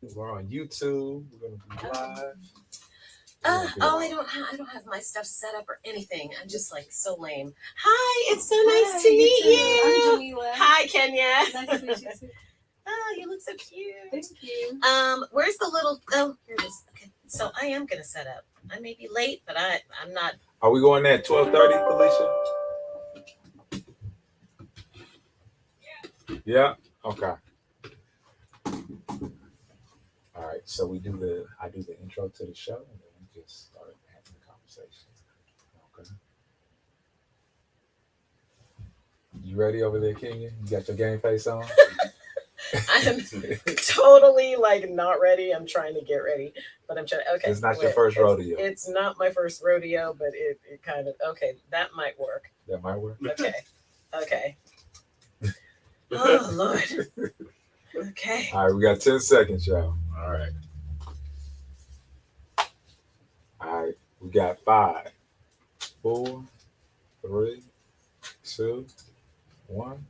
We're on YouTube. We're gonna be live. I don't have my stuff set up or anything. I'm just like so lame. Hi, it's so nice Hi, to meet you too. you. I'm Jameelah. Hi, Kenya. Nice to meet you too. Oh, you look so cute. Thank you. Where's the little? Oh, here it is. Okay, so I am gonna set up. I may be late, but I'm not. Are we going at 12:30, Felicia? Yeah. Okay. All right. So I do the intro to the show, and then we just start having the conversation. Okay. You ready over there, Kenya? You got your game face on? I'm totally like not ready. I'm trying to get ready, but I'm trying. Okay, It's not your first rodeo. It's not my first rodeo, but it kind of okay. That might work. That might work. Okay. Okay. Oh Lord. Okay. All right, we got 10 seconds, y'all. All right. All right, we got 5, 4, 3, 2, 1.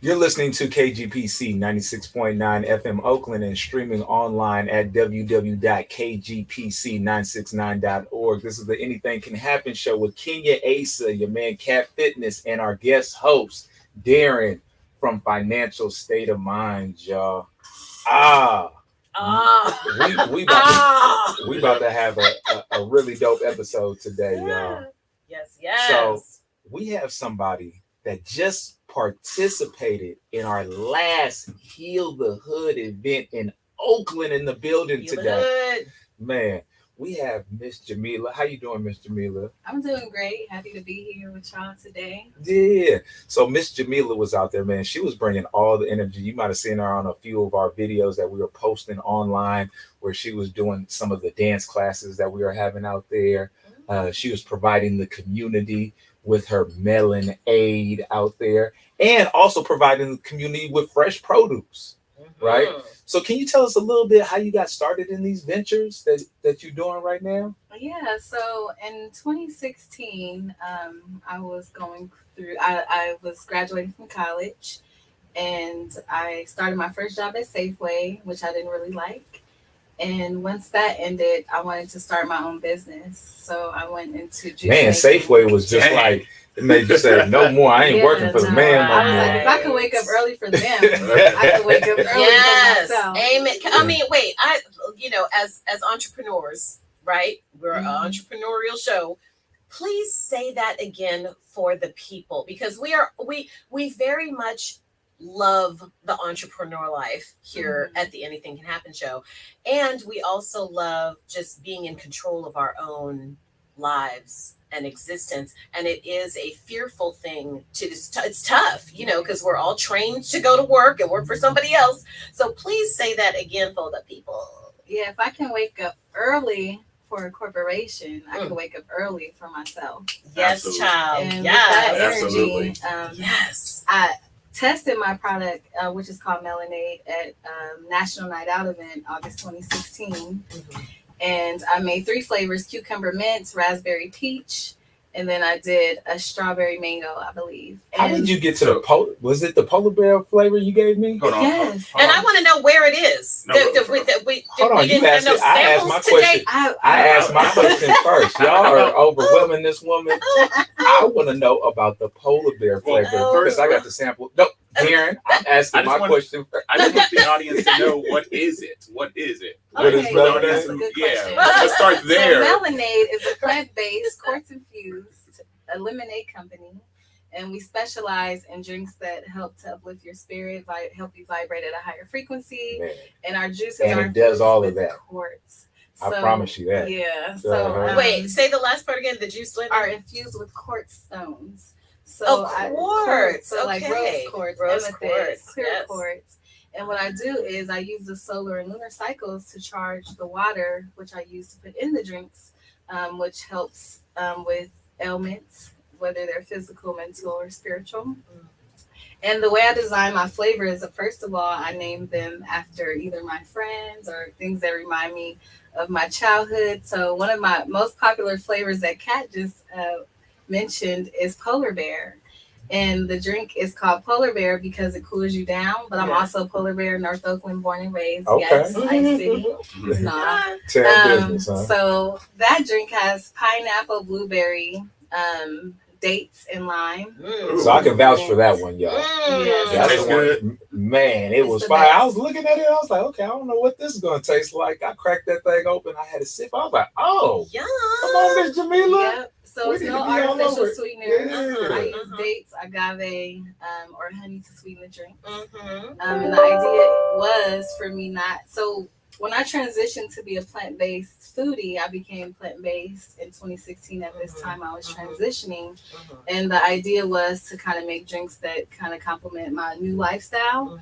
You're listening to KGPC 96.9 FM Oakland and streaming online at www.kgpc969.org. This is the Anything Can Happen show with Kenya Asa, your man Cat Fitness, and our guest host, Darren from Financial State of Mind, y'all. We about to have a really dope episode today, y'all. Yes, yes. So we have somebody that just participated in our last Heal the Hood event in Oakland in the building Heal the today. Hood. Man, we have Miss Jameelah. How you doing, Miss Jameelah? I'm doing great. Happy to be here with y'all today. Yeah. So Miss Jameelah was out there, man. She was bringing all the energy. You might have seen her on a few of our videos that we were posting online where she was doing some of the dance classes that we were having out there. She was providing the community with her melanaid out there and also providing the community with fresh produce, right? So can you tell us a little bit how you got started in these ventures that you're doing right now? Yeah, so in 2016, I was I was graduating from college, and I started my first job at Safeway, which I didn't really like. And once that ended, I wanted to start my own business. So I went into juice Man, making. Safeway was just like, it made you say, no more. I ain't working for the man no I was more. like, if I could wake up early for them, I could wake up early for myself. Amen. I mean, wait, as entrepreneurs, right? We're an entrepreneurial show. Please say that again for the people, because we very much love the entrepreneur life here at the Anything Can Happen show, and we also love just being in control of our own lives and existence. And it is a fearful thing it's tough, because we're all trained to go to work and work for somebody else. So please say that again for the people. Yeah, if I can wake up early for a corporation, I can wake up early for myself. Yes, Absolutely. child. And Yes. with that energy, Yes. I tested my product, which is called MELANAID, at National Night Out event, August 2016. And I made 3 flavors: cucumber mint, raspberry peach, and then I did a strawberry mango, I believe. How did you get to the was it the polar bear flavor you gave me? Hold on. Yes. And I want to know where it is. No, Hold on, you asked it. I asked my question. I asked my question first. Y'all are overwhelming this woman. I want to know about the polar bear flavor because I got the sample. No, Darren, I'm asking my question first. I just want the audience to know, what is it? What is it? What is Okay, MELANAID? that's a good question. Let's start there. So MELANAID is a plant-based, quartz-infused lemonade company, and we specialize in drinks that help to uplift your spirit, help you vibrate at a higher frequency. Man. And our juices And are it does all of with that. quartz. I promise you that. Yeah. So wait, say the last part again. The juice are infused with quartz stones. So quartz. So like rose quartz, amethyst, quartz, clear yes. quartz. And what I do is I use the solar and lunar cycles to charge the water, which I use to put in the drinks, which helps with ailments, whether they're physical, mental, or spiritual. And the way I design my flavors, first of all, I name them after either my friends or things that remind me of my childhood. So one of my most popular flavors that Kat just mentioned is polar bear. And the drink is called Polar Bear because it cools you down. But I'm also Polar Bear, North Oakland, born and raised. Okay. Yes, Ice City. Nah. Tell business, huh? So that drink has pineapple, blueberry, dates, and lime. So I can vouch for that one, y'all. Yes. That's Tastes the one. good. Man, it It's was the fire. I best. was looking at it. I was like, okay, I don't know what this is going to taste like. I cracked that thing open. I had a sip. I was like, oh, Yeah. come on, Miss Jameelah. Yep. So We it's need no to be all artificial over it. sweeteners. Yeah. I use dates, agave, or honey to sweeten the drink. Mm-hmm. And the idea was for me not so when I transitioned to be a plant-based foodie, I became plant-based in 2016. At this time, I was transitioning, and the idea was to kind of make drinks that kind of complement my new lifestyle.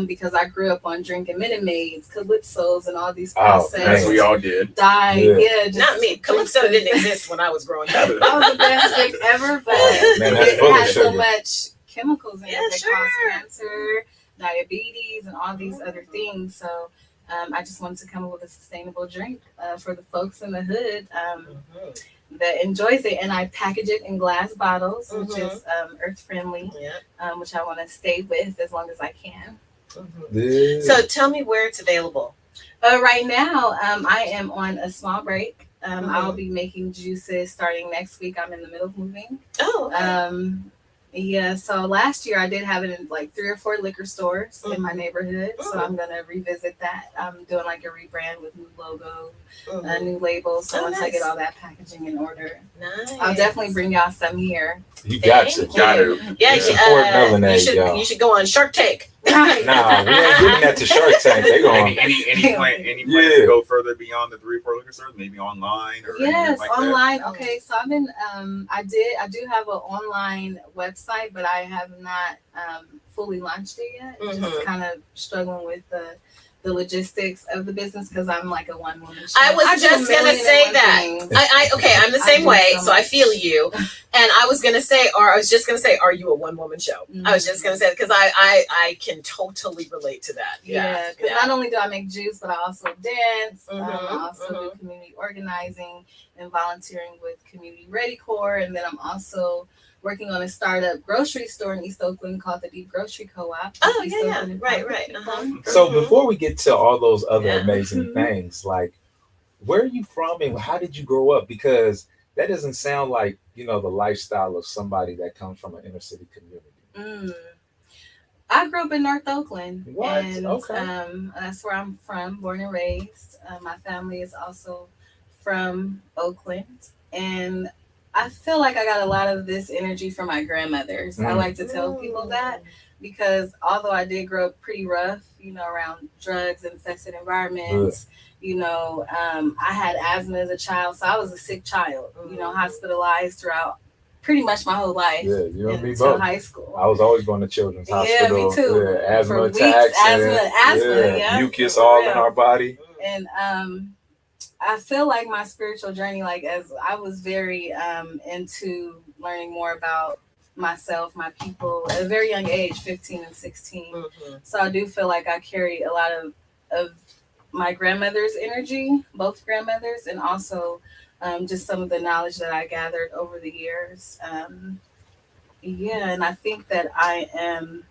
Because I grew up on drinking Minute Maids, Calypsos, and all these processed As we all did. dyed. Yeah. Just Not me. Calypso drinks didn't exist when I was growing up. that was the best drink ever, but Man, that's it full of had so sugar. much chemicals in Yeah, it that sure. cause cancer, diabetes, and all these other things. So I just wanted to come up with a sustainable drink for the folks in the hood that enjoys it. And I package it in glass bottles, which is earth friendly, which I want to stay with as long as I can. Yeah. So tell me where it's available. Right now, I am on a small break. I'll be making juices starting next week. I'm in the middle of moving. Oh, okay. Yeah, so last year I did have it in like 3 or 4 liquor stores in my neighborhood. So I'm gonna revisit that. I'm doing like a rebrand with new logo, a new label. So once I get all that packaging in order, Nice. I'll definitely bring y'all some here. You got to. Thank Got you. to. Yeah, Support Melanaid, y'all. you should go on Shark Tank. Nah, we ain't giving that to Shark Tank. They going Any plans to go further beyond the 3 or 4 liquor stores? Maybe online or Yes, anything like online. that? Okay, so I've been I do have an online website, but I have not fully launched it yet. Just kind of struggling with the logistics of the business because I'm like a one-woman show. I was do a just gonna million and say one that. things. Okay, I'm the I same do way, so so I much. feel you. And I was just gonna say, are you a one-woman show? I was just gonna say because I can totally relate to that. Yeah, because not only do I make juice, but I also dance. I also do community organizing and volunteering with Community Ready Corps, and then I'm also working on a startup grocery store in East Oakland called the DEEP Grocery Co-op. Oh, East yeah. Oakland. Right. So before we get to all those other Yeah. amazing things, like where are you from and how did you grow up? Because that doesn't sound like, the lifestyle of somebody that comes from an inner city community. I grew up in North Oakland. What? And Okay. that's where I'm from, born and raised. My family is also from Oakland. And I feel like I got a lot of this energy from my grandmothers. I like to tell people that because although I did grow up pretty rough, around drugs and infested environments, I had asthma as a child. So I was a sick child, hospitalized throughout pretty much my whole life. Yeah, you and me until both. high school. I was always going to children's hospital. Yeah, me too. Yeah, asthma For weeks, attacks. asthma, yeah. Mucus For all real. in our body. And I feel like my spiritual journey, like as I was very into learning more about myself, my people at a very young age, 15 and 16. So I do feel like I carry a lot of my grandmother's energy, both grandmothers, and also just some of the knowledge that I gathered over the years. And I think that I am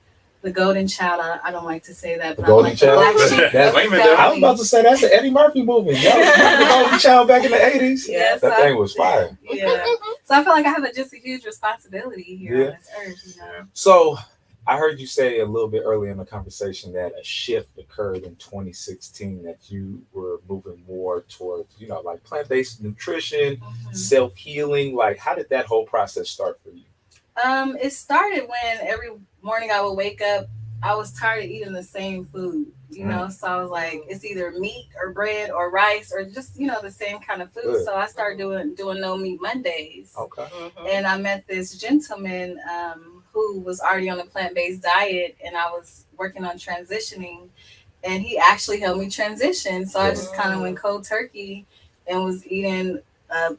the golden child. I don't like to say that, but The golden I'm like child? the black sheep of That's- the Wait a minute, I was about to say that's the Eddie Murphy movie. Y'all remember the Golden Child back in the 80s? Yes, That thing was fire. Yeah. So I feel like I have just a huge responsibility here on this earth, So I heard you say a little bit earlier in the conversation that a shift occurred in 2016, that you were moving more towards, like plant-based nutrition, self-healing. Like, how did that whole process start for you? It started when every morning I would wake up, I was tired of eating the same food, so I was like, it's either meat or bread or rice or just, the same kind of food. Good. So I started doing no meat Mondays. Okay. And I met this gentleman who was already on a plant-based diet, and I was working on transitioning, and he actually helped me transition. So I just kind of went cold turkey and was eating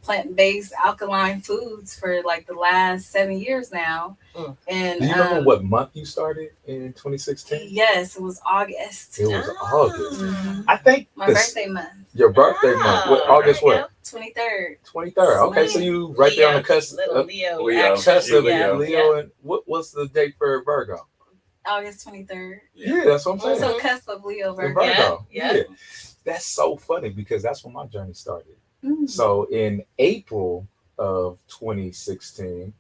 plant-based alkaline foods for like the last 7 years now. And do you remember what month you started in 2016? Yes, it was August. It was August. Mm-hmm. I think my birthday month. Your birthday month. What, August what? 23rd. 23rd. Okay, so you right there on the cusp. Little Leo. Cusp of Yeah. Leo. And what's the date for Virgo? August 23rd. Yeah, that's what I'm saying. So cusp of Leo Virgo. Yeah. That's so funny because that's when my journey started. Mm. So in April of 2016,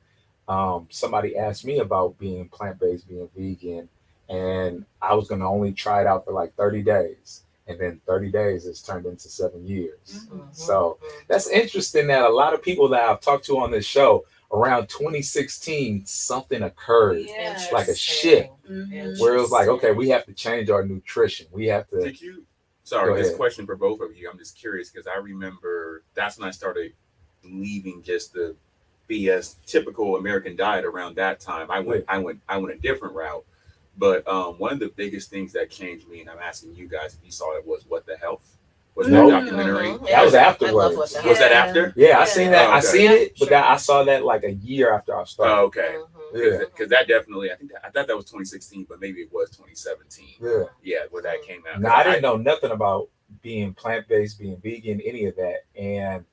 somebody asked me about being plant-based, being vegan, and I was going to only try it out for like 30 days. And then 30 days has turned into 7 years. Mm-hmm. So that's interesting that a lot of people that I've talked to on this show, around 2016, something occurred, like a shift, where it was like, okay, we have to change our nutrition. We have to. Sorry, this question for both of you. I'm just curious because I remember that's when I started leaving just the BS typical American diet around that time. I went a different route. But one of the biggest things that changed me, and I'm asking you guys if you saw it, was What the Health? Was that documentary? Mm-hmm. That was afterwards. Was that after? Yeah, I seen that. Oh, okay. I seen it, but I saw that like a year after I started. Oh, okay. Yeah. Because that definitely, I thought that was 2016, but maybe it was 2017. Yeah. Yeah, where that came out. Now, I didn't know nothing about being plant-based, being vegan, any of that. And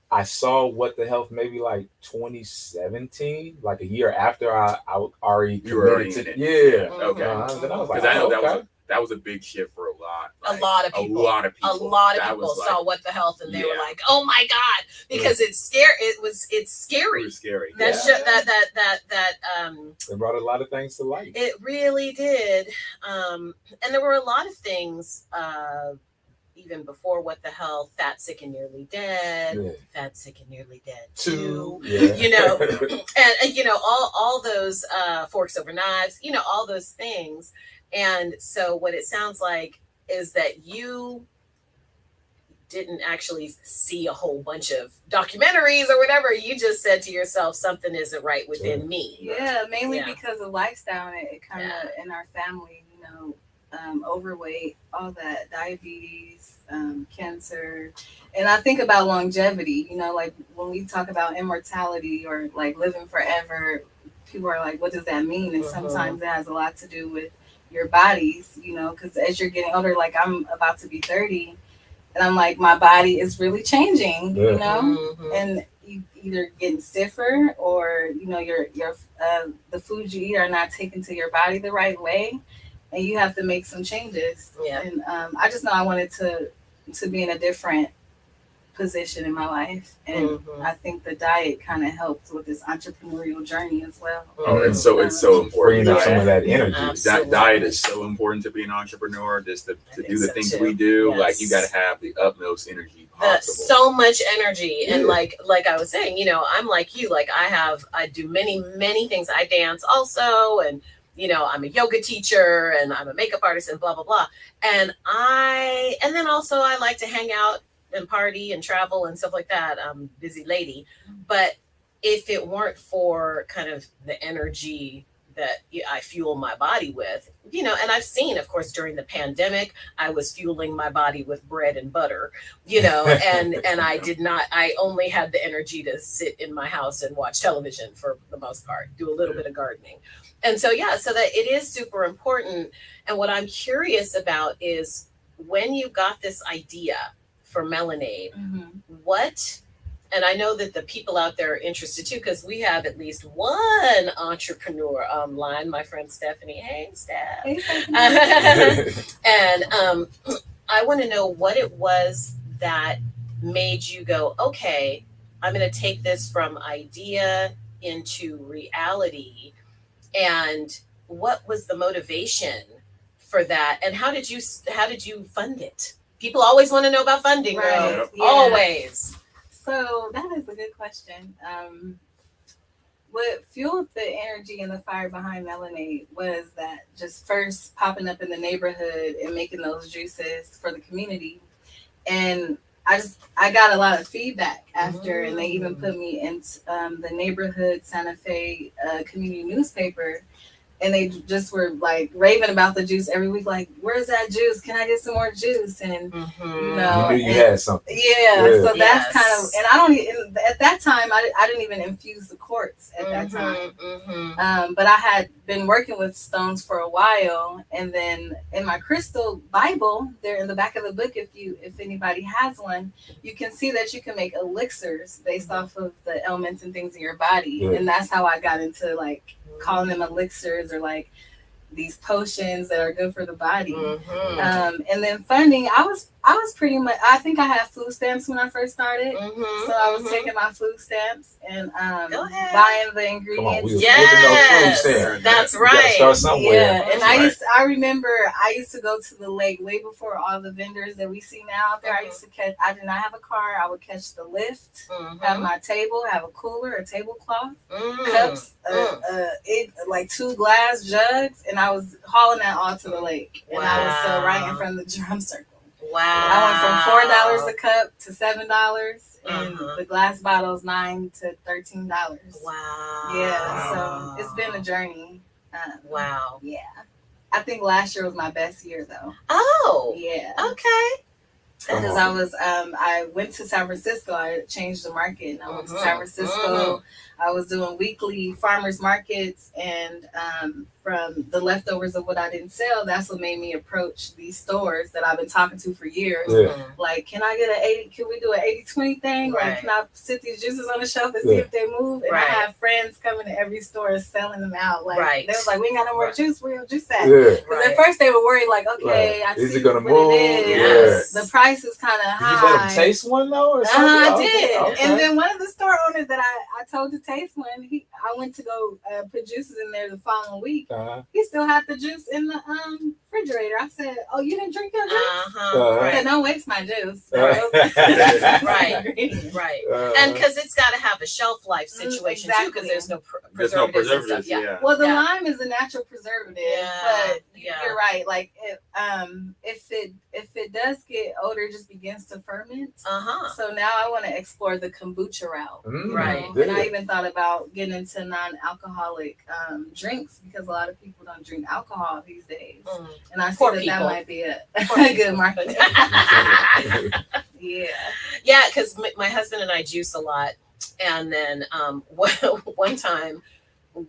I saw What the Health maybe like 2017, like a year after I already committed to it. Yeah. Okay. Then I was like, because I know that was a big shift for a lot. Like, a lot of people saw What the Health, and they were like, "Oh my god!" Because it's scary. It's scary. It was scary. It brought a lot of things to light. It really did, and there were a lot of things. Even before What the Health, Fat, Sick, and Nearly Dead, Fat, Sick, and Nearly Dead 2, you know, and you know, all those Forks Over Knives, you know, all those things. And so what it sounds like is that you didn't actually see a whole bunch of documentaries or whatever. You just said to yourself, something isn't right within me. Yeah, mainly because of lifestyle. It kind of in our family, you know, overweight, all that, diabetes, cancer. And I think about longevity, you know, like when we talk about immortality or like living forever, people are like, what does that mean? And sometimes it has a lot to do with your bodies, you know, because as you're getting older, like I'm about to be 30, and I'm like, my body is really changing, you know, and you either getting stiffer or, you know, your the foods you eat are not taken to your body the right way. And you have to make some changes. Yeah. And I just know I wanted to be in a different position in my life. And I think the diet kind of helped with this entrepreneurial journey as well. Oh, it's so important. Bringing up some of that energy. That diet is so important to be an entrepreneur. Just to do the things we do. Yes. Like you got to have the utmost energy possible. So much energy. And like I was saying, you know, I'm like you. Like I do many things. I dance also, and you know, I'm a yoga teacher and I'm a makeup artist and blah, blah, blah. And then also I like to hang out and party and travel and stuff like that. I'm a busy lady. But if it weren't for kind of the energy that I fuel my body with, you know, and I've seen, of course, during the pandemic, I was fueling my body with bread and butter, you know, and I only had the energy to sit in my house and watch television for the most part, do a little bit of gardening. And so, so that it is super important. And what I'm curious about is when you got this idea for MELANAID, what, and I know that the people out there are interested too, because we have at least one entrepreneur online, my friend Stephanie. Hey, Steph. Hey, and I want to know what it was that made you go, okay, I'm going to take this from idea into reality. And what was the motivation for that? And how did you fund it? People always want to know about funding, right? Yeah. Always. So that is a good question. What fueled the energy and the fire behind MELANAID was that just first popping up in the neighborhood and making those juices for the community. And I got a lot of feedback after, and they even put me in the neighborhood Santa Fe community newspaper and they just were like raving about the juice every week. Like, where's that juice? Can I get some more juice? And you know, you knew you had something. Yeah. So that's kind of, and I don't even, at that time, I didn't even infuse the quartz at that time. But I had been working with stones for a while, and then in my crystal Bible, there in the back of the book, if anybody has one, you can see that you can make elixirs based off of the elements and things in your body, and that's how I got into like calling them elixirs or like these potions that are good for the body. And then funding, I was pretty much, I think I had food stamps when I first started. So I was taking my food stamps and buying the ingredients. Yes, that's right. Start somewhere. Yeah, and I remember I used to go to the lake way before all the vendors that we see now out there. I used to catch, I did not have a car. I would catch the lift, have my table, have a cooler, a tablecloth, cups, like 2 glass jugs, and I was hauling that all to the lake. And I was so right in front of the drum circle. Wow. I went from $4 a cup to $7, and the glass bottles $9 to $13. Wow. Yeah, so it's been a journey. Wow. Yeah. I think last year was my best year though. Oh. Yeah. Okay. Because I went to San Francisco. I changed the market, and I went to San Francisco. I was doing weekly farmers markets, and from the leftovers of what I didn't sell, that's what made me approach these stores that I've been talking to for years. Like, can I get can we do an 80-20 thing? Right. Like, can I sit these juices on the shelf and see if they move? And I have friends coming to every store selling them out. Like, they was like, we ain't got no more juice. Where your juice at? Because at first they were worried, like, okay, I is see it gonna what move? it is. The price is kind of high. Did you let them taste one though, or something? I did. Okay. And then one of the store owners that I told to taste one, I went to go put juices in there the following week. He still had the juice in the refrigerator. I said, "Oh, you didn't drink your juice?" I said, "Don't waste my juice." Right. And because it's got to have a shelf life situation too, because there's no preservatives and stuff. Yeah. Well, the lime is a natural preservative, but you're right. Like if it does get older, it just begins to ferment. So now I want to explore the kombucha route. Right. And I even thought about getting into non-alcoholic drinks, because a lot of people don't drink alcohol these days. And I see that might be a good market. Yeah, because my husband and I juice a lot. And then one time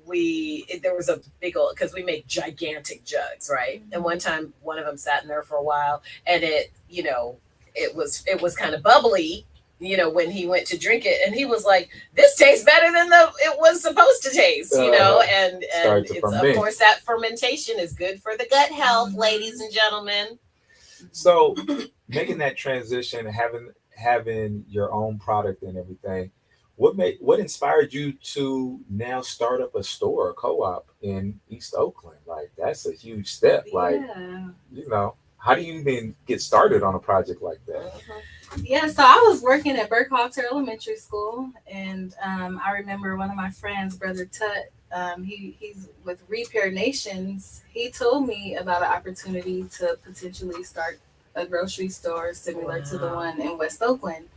there was a big old, because we make gigantic jugs, right? And one time one of them sat in there for a while, and it was kind of bubbly, when he went to drink it, and he was like, this tastes better than it was supposed to taste, and it's, of course, that fermentation is good for the gut health, ladies and gentlemen. So making that transition, having your own product and everything, what inspired you to now start up a store, a co-op in East Oakland? Like, that's a huge step. Like, how do you even get started on a project like that? Yeah, so I was working at Burkhalter Elementary School, and I remember one of my friends, Brother Tut, he's with Repair Nations. He told me about an opportunity to potentially start a grocery store similar to the one in West Oakland.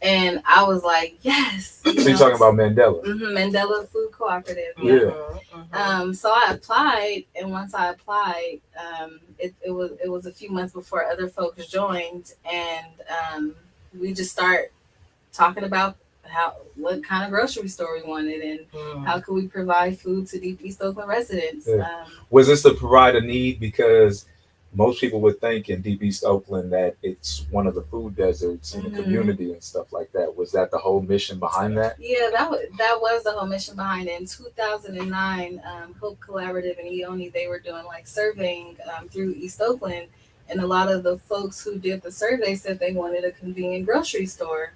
And I was like, yes. So you're talking about Mandela? Mandela Food Cooperative. So I applied, and once I applied, it was a few months before other folks joined, and we just start talking about what kind of grocery store we wanted, and how could we provide food to DEEP East Oakland residents. Was this to provide a need? Because most people would think in DEEP East Oakland that it's one of the food deserts in the community and stuff like that. Was that the whole mission behind that? Yeah, that was the whole mission behind it. In 2009, Hope Collaborative and EONI, they were doing like surveying through East Oakland, and a lot of the folks who did the survey said they wanted a convenient grocery store,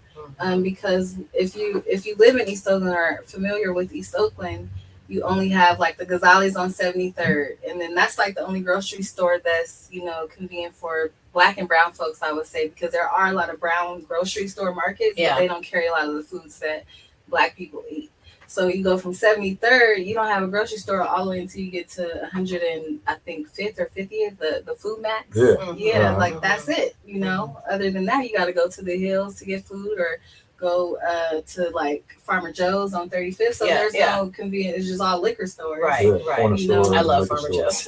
because if you live in East Oakland or are familiar with East Oakland, you only have like the Ghazali's on 73rd, and then that's like the only grocery store that's convenient for Black and brown folks, I would say, because there are a lot of brown grocery store markets, but they don't carry a lot of the foods that Black people eat. So you go from 73rd, you don't have a grocery store all the way until you get to 100 and I think 5th or 50th, the Food Max. Like that's it. Other than that, you got to go to the hills to get food, or go to like Farmer Joe's on 35th. So there's no convenience. It's just all liquor stores. Right. You know, I love Farmer Joe's.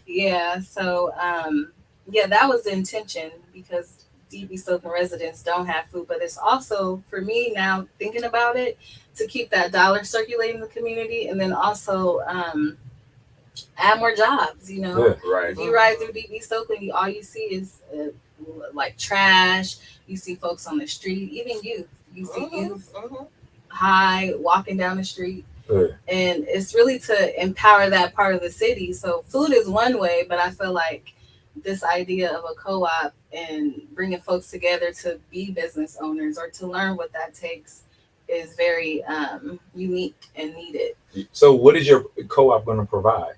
Yeah. So that was the intention, because DEEP East Oakland residents don't have food, but it's also, for me now thinking about it, to keep that dollar circulating in the community, and then also add more jobs. You know, if you ride through DEEP East Oakland, all you see is like trash. You see folks on the street, even youth. You see youth high walking down the street. And it's really to empower that part of the city. So food is one way, but I feel like this idea of a co-op and bringing folks together to be business owners or to learn what that takes is very unique and needed. So what is your co-op going to provide?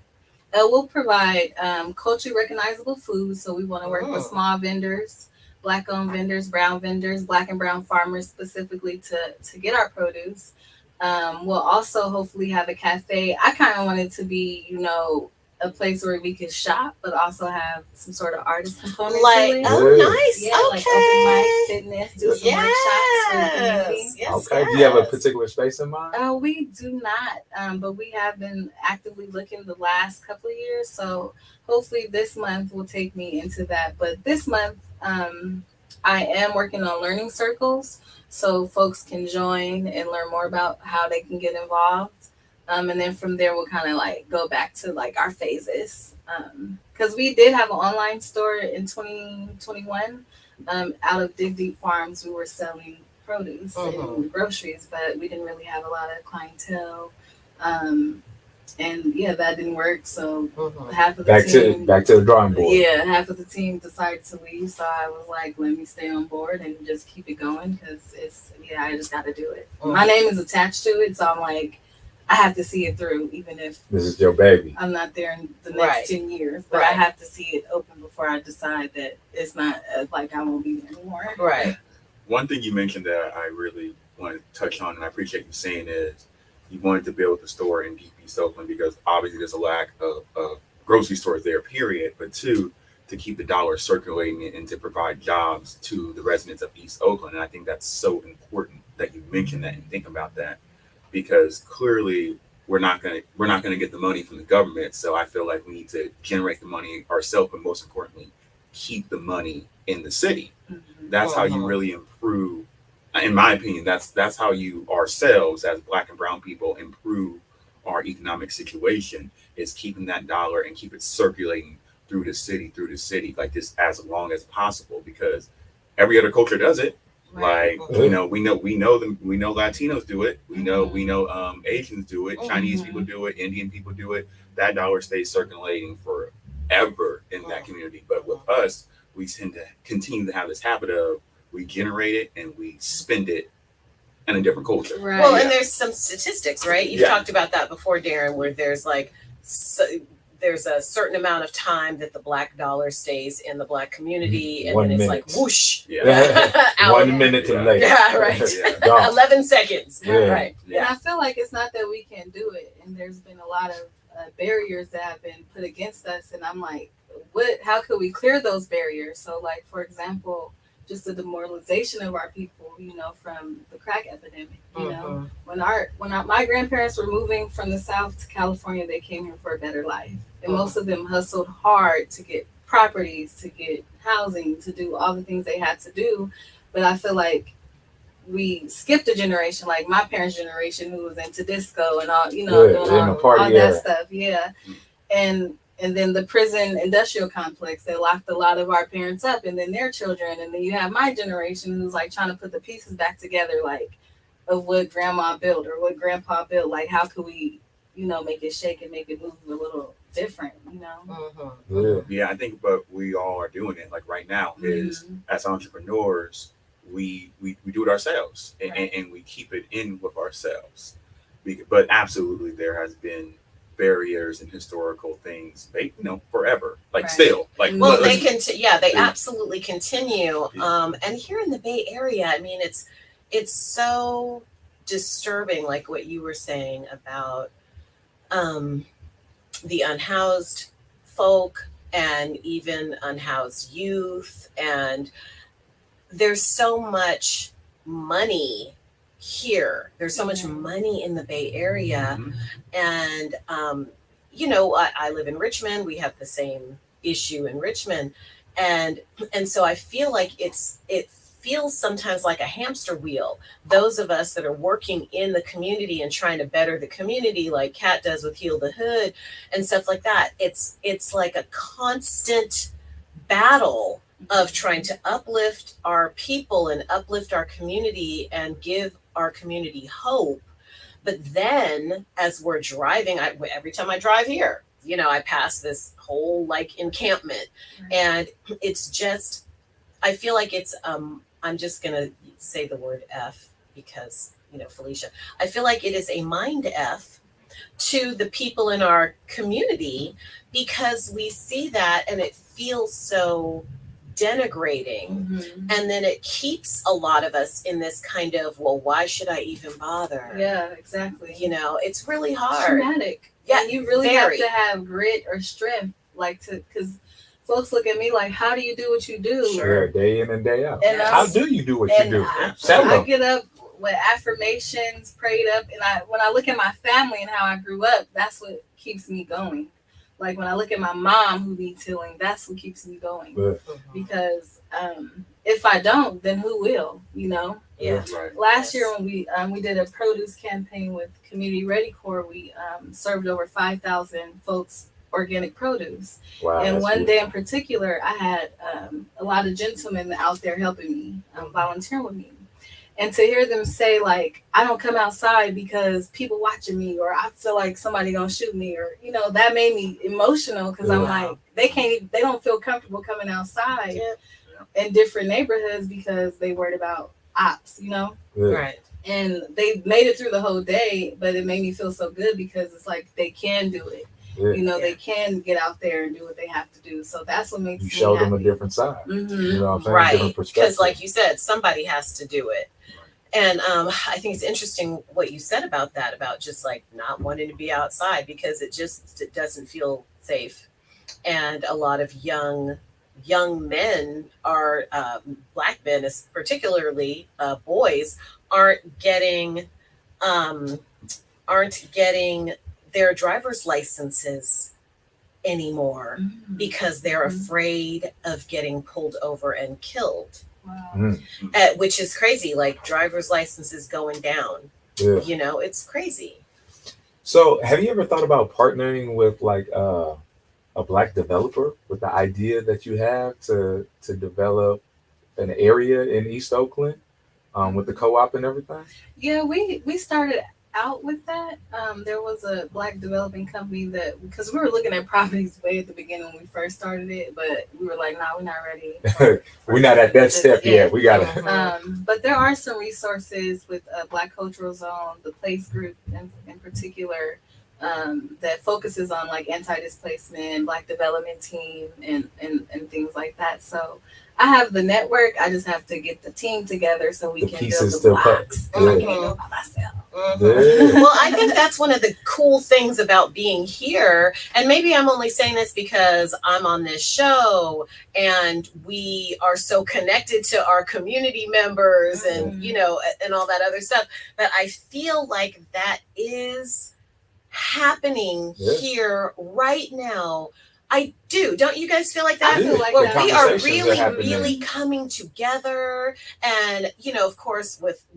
We'll provide culturally recognizable food. So we want to work with small vendors, Black-owned vendors, brown vendors, Black and brown farmers specifically to get our produce. We'll also hopefully have a cafe. I kind of want it to be, you know, a place where we can shop, but also have some sort of artist component. Like, to it. nice. Yeah, like open mic, fitness, do some workshops for the community. Okay. Do you have a particular space in mind? We do not, but we have been actively looking the last couple of years. So hopefully this month will take me into that. But this month, I am working on learning circles, so folks can join and learn more about how they can get involved. And then from there, we'll kind of like go back to like our phases. Because we did have an online store in 2021. Out of Dig Deep Farms, we were selling produce and groceries, but we didn't really have a lot of clientele. And that didn't work. So half of the team back to the drawing board. Yeah, half of the team decided to leave. So I was like, let me stay on board and just keep it going, because I just got to do it. My name is attached to it, so I'm like, I have to see it through, even if this is your baby. I'm not there in the next 10 years. But I have to see it open before I decide that it's not like I won't be there anymore. Right. One thing you mentioned that I really want to touch on, and I appreciate you saying, is you wanted to build the store in DEEP East Oakland because obviously there's a lack of grocery stores there, period. But two, to keep the dollar circulating and to provide jobs to the residents of East Oakland. And I think that's so important that you mention that and think about that, because clearly we're not gonna get the money from the government. So I feel like we need to generate the money ourselves, but most importantly, keep the money in the city. That's how you really improve. In my opinion, that's how you ourselves as Black and brown people improve our economic situation, is keeping that dollar and keep it circulating through the city like this as long as possible, because every other culture does it. Right. Like, we know Latinos do it. We know Asians do it. Chinese people do it. Indian people do it. That dollar stays circulating forever in that community. But with us, we tend to continue to have this habit of we generate it and we spend it in a different culture. Right. Well, and there's some statistics, right? You've talked about that before, Darren, where there's like there's a certain amount of time that the Black dollar stays in the Black community, and then it's like whoosh. 1 minute to later. Yeah, right. 11 seconds. Right. And I feel like it's not that we can't do it, and there's been a lot of barriers that have been put against us, and I'm like, how could we clear those barriers? So like, for example, just the demoralization of our people, from the crack epidemic. When my grandparents were moving from the South to California, they came here for a better life. And most of them hustled hard to get properties, to get housing, to do all the things they had to do. But I feel like we skipped a generation, like my parents' generation, who was into disco and all, doing all that stuff. Yeah. And then the prison industrial complex, they locked a lot of our parents up, and then their children. And then you have my generation who's like trying to put the pieces back together, like of what grandma built or what grandpa built. Like, how could we, make it shake and make it move a little different, Yeah, I think what we all are doing it like right now is as entrepreneurs, we do it ourselves and we keep it in with ourselves. But absolutely, there has been barriers and historical things, forever, still, like. Well, they absolutely continue. And here in the Bay Area, I mean, it's so disturbing, like what you were saying about the unhoused folk and even unhoused youth, and there's so much money here. There's so much money in the Bay Area. And, I live in Richmond. We have the same issue in Richmond. And so I feel like it feels sometimes like a hamster wheel. Those of us that are working in the community and trying to better the community, like Kat does with Heal the Hood and stuff like that, it's like a constant battle of trying to uplift our people and uplift our community and give our community hope. But then as we're driving, every time I drive here, I pass this whole like encampment, and it's just, I feel like it's, I'm just going to say the word F because, Felicia, I feel like it is a mind F to the people in our community, because we see that and it feels so denigrating. And then it keeps a lot of us in this kind of, well, why should I even bother? Yeah, exactly. It's really hard. It's traumatic. Yeah, and you really have to have grit or strength, because folks look at me like, how do you do what you do? Sure, day in and day out. And how do you do what you do? I get up with affirmations, prayed up, and when I look at my family and how I grew up, that's what keeps me going. Like when I look at my mom who needs healing, that's what keeps me going. Because if I don't, then who will? Yeah. Right. Last year when we did a produce campaign with Community Ready Corps, we served over 5,000 folks organic produce. Wow, and one day in particular, I had a lot of gentlemen out there helping me, volunteering with me. And to hear them say, like, I don't come outside because people watching me, or I feel like somebody gonna shoot me, or, that made me emotional, because I'm like, they don't feel comfortable coming outside in different neighborhoods because they worried about ops, Right. And they made it through the whole day, but it made me feel so good because it's like they can do it. They can get out there and do what they have to do. So that's what makes you show them a different side. You know what I'm saying? Right. Because like you said, somebody has to do it. And I think it's interesting what you said about that, about just like not wanting to be outside because it doesn't feel safe. And a lot of young men are, Black men, particularly boys, aren't getting their driver's licenses anymore because they're afraid of getting pulled over and killed. Wow. Which is crazy. Like driver's licenses going down. It's crazy. So have you ever thought about partnering with like a Black developer with the idea that you have to develop an area in East Oakland with the co-op and everything? Yeah, we started out with that. There was a Black developing company because we were looking at properties way at the beginning when we first started it, but we were like, no, we're not ready. We're not at that step yet. We got to. But there are some resources with Black Cultural Zone, the Place Group in particular, that focuses on like anti-displacement, Black development team, and things like that. So I have the network. I just have to get the team together so we can build the blocks. I can't go by myself. Well, I think that's one of the cool things about being here. And maybe I'm only saying this because I'm on this show and we are so connected to our community members and, and all that other stuff. But I feel like that is happening here right now. I do. Don't you guys feel like that? I feel like Well, that. we are really coming together. And, of course, with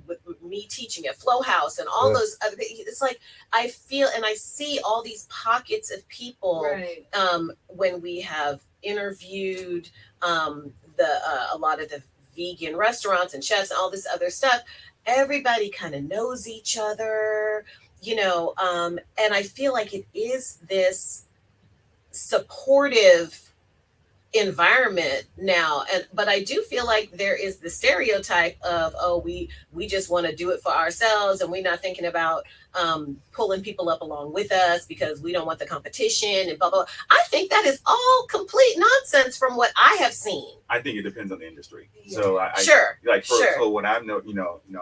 me teaching at Flow House and all those other things, it's like I feel and I see all these pockets of people when we have interviewed a lot of the vegan restaurants and chefs and all this other stuff. Everybody kind of knows each other, and I feel like it is this supportive environment now, but I do feel like there is the stereotype of we just want to do it for ourselves and we're not thinking about pulling people up along with us because we don't want the competition and blah blah. I think that is all complete nonsense from what I have seen. I think it depends on the industry. So so when I know,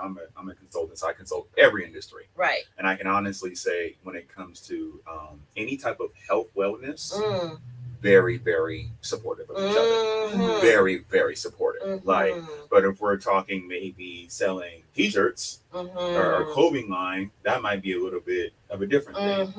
I'm a consultant, so I consult every industry, right? And I can honestly say when it comes to any type of health wellness, very, very supportive of each other. Very, very supportive. Like, but if we're talking maybe selling t-shirts or a clothing line, that might be a little bit of a different thing.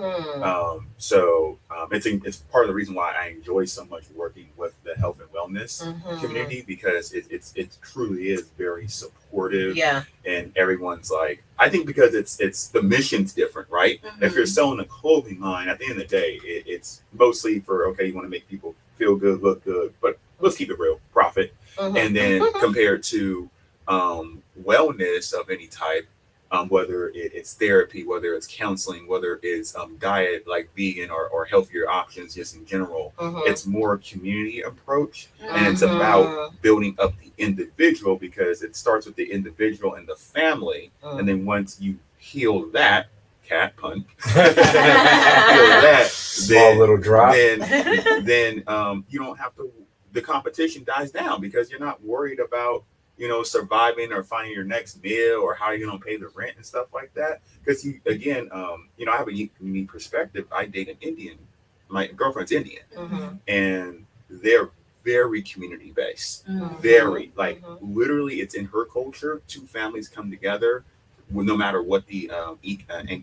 It's part of the reason why I enjoy so much working with the health and wellness community, because it truly is very supportive. Yeah. And everyone's like, I think because it's the mission's different, right? If you're selling a clothing line, at the end of the day, it's mostly for, okay, you want to make people feel good, look good, but let's keep it real, profit. And then compared to wellness of any type, whether it's therapy, whether it's counseling, whether it's diet like vegan or healthier options just in general, it's more community approach, and it's about building up the individual, because it starts with the individual and the family, and then once you heal that, cat pun, heal that, small little drop, then you don't have to, the competition dies down, because you're not worried about, you know, surviving or finding your next meal or how you're going to pay the rent and stuff like that. Because you, again, you know, I have a unique perspective. I date an Indian. My girlfriend's Indian, and they're very community based. Very, like, literally, it's in her culture. Two families come together, no matter what the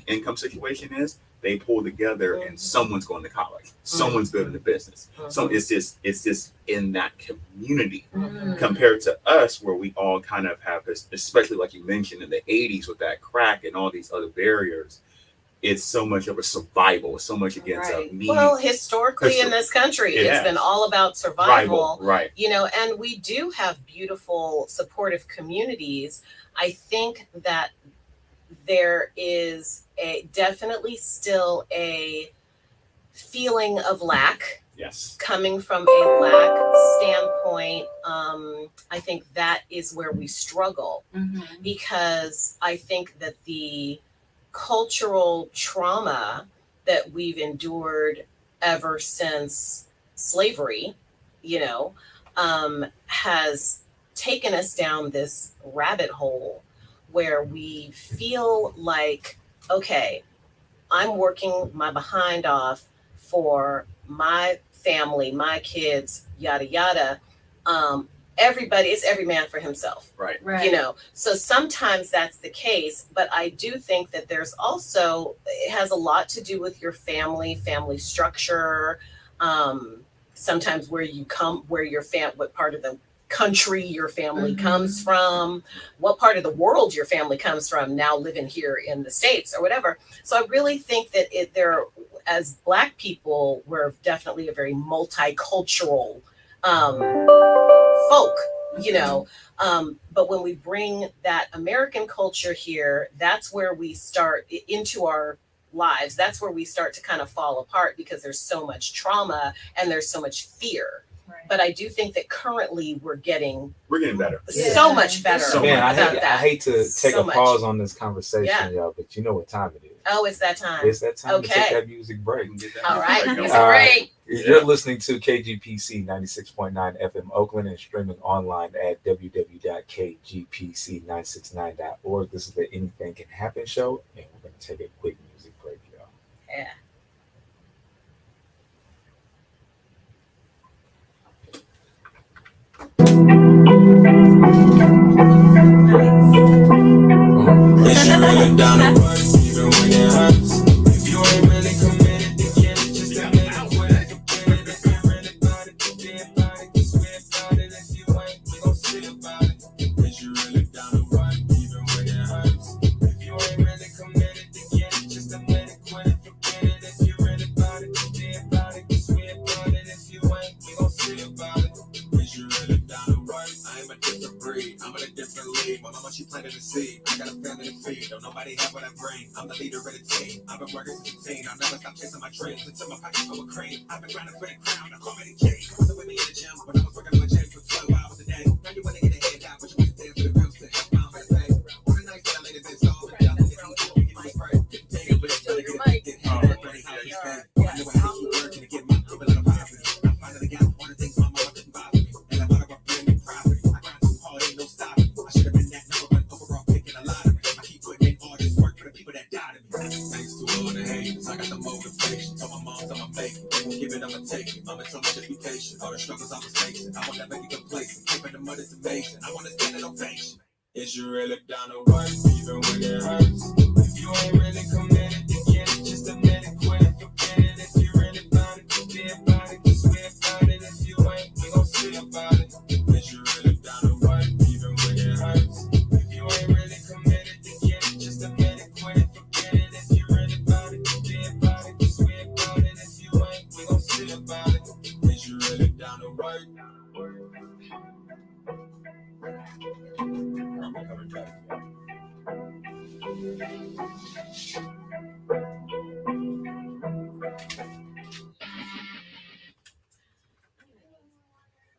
income situation is. They pull together, and someone's going to college. Someone's building a business. So it's just in that community, compared to us, where we all kind of have this, especially like you mentioned in the 80s with that crack and all these other barriers. It's so much of a survival, so much against me. Well, historically in this country, it's been all about survival, right? You know, and we do have beautiful, supportive communities. I think that there is definitely still a feeling of lack. Yes. Coming from a lack standpoint, I think that is where we struggle, because I think that the cultural trauma that we've endured ever since slavery, you know, has taken us down this rabbit hole where we feel like, okay, I'm working my behind off for my family, my kids, yada, yada. Everybody, it's every man for himself. Right. You know, so sometimes that's the case, but I do think that there's also, it has a lot to do with your family structure. Sometimes where you come, where your what part of the country your family comes from, what part of the world your family comes from, now living here in the States or whatever. So I really think that as Black people, we're definitely a very multicultural folk, you know, but when we bring that American culture here, that's where we start into our lives. That's where we start to kind of fall apart, because there's so much trauma and there's so much fear. But I do think that currently we're getting better. So much better. So man, I hate to take a pause on this conversation, y'all, but you know what time it is. Oh, it's that time. It's that time to take that music break. All right, music break. You're listening to KGPC 96.9 FM Oakland and streaming online at www.kgpc969.org. This is the Anything Can Happen show, and we're going to take a quick music break, y'all. Yeah. Is you really down to work, even when it hurts? If you ain't really committed, then get it just a minute. What if you get it? If you really about it, then be about it. Just swear about it. If you ain't, we gon' see about it. Is you really down to work, even when it hurts? If you ain't really committed, then get it just a minute. What if you get it? If you really about it, then be about it. Just swear about it. If you ain't, we gon' see about it. Is you really down to work? I am a different breed. I'm in a different league. My mama, she planted a seed. I got a family to feed. Don't nobody have what I bring. I'm the leader of the team. I've been working since 15. I'll never stop chasing my dreams until my pockets full of cream. I've been grinding for the crown. I call me the king. Wasn't with me in the gym, but I was working on my gym for 12 hours a day. Now you wanna get a head down, but you want to dance for the bills to help my friends pay. On the nights that I laid in bed, so all the jobs that you give me spray. Didn't take it, but it's better get addicted. Burning how you spend. I knew I hate you working to get my people out of poverty. I finally got one of the things my mama couldn't buy for me. And I'm out of a brand new property. I grind too hard, ain't no stopping. I should have been that number one overall pick in a lottery. I keep putting in all this work for the people that died of me. Thanks to all the haters, I got the motivation. Told my mom I'ma make it. They won't give it, I'ma take it. Mama told me to be patient. All the struggles I was facing, I won't never get complacent. Keeping the mud is amazing. I want to stand in ovation. Is you really down to work, even when it hurts? If you ain't really committed, then get it. Just a minute, quit it, forget it. If you really about it, be about it. Just we about it. If you ain't, we gon' see about it. Is you really down to work, even when it hurts? If you ain't really committed, then get it. Just a minute, quit it, forget it. If you really about it, be about it. Just we about it. If you ain't, we gon' see about it. Is you really down to work?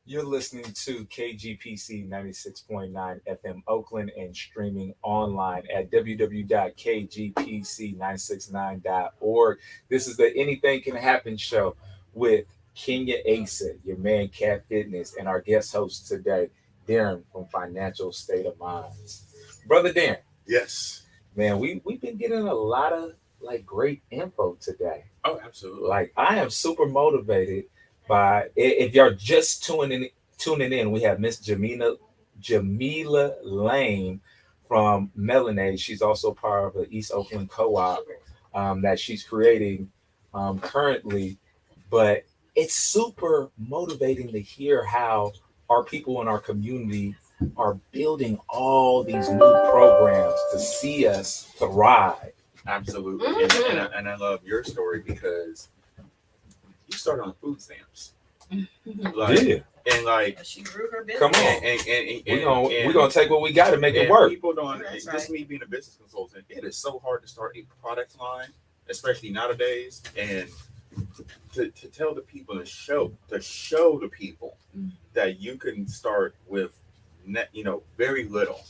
You're listening to KGPC 96.9 FM Oakland and streaming online at www.kgpc969.org. This is the Anything Can Happen show with Kenya Asa, your man Cat Fitness, and our guest host today, Darren from Financial State of Minds. Brother Darren. Yes. Man, we've been getting a lot of great info today. Oh, absolutely. I am super motivated by, if you're just tuning in, we have Miss Jameelah Lane from MELANAID. She's also part of the East Oakland co-op that she's creating currently. But it's super motivating to hear how our people in our community are building all these new programs to see us thrive. Absolutely. Mm-hmm. And I love your story because you started on food stamps. Yeah. And she grew her business. Come on. We're gonna take what we got to make it work. People don't, That's just me being a business consultant, it is so hard to start a product line, especially nowadays, and to tell the people and show the people that you can start with very little.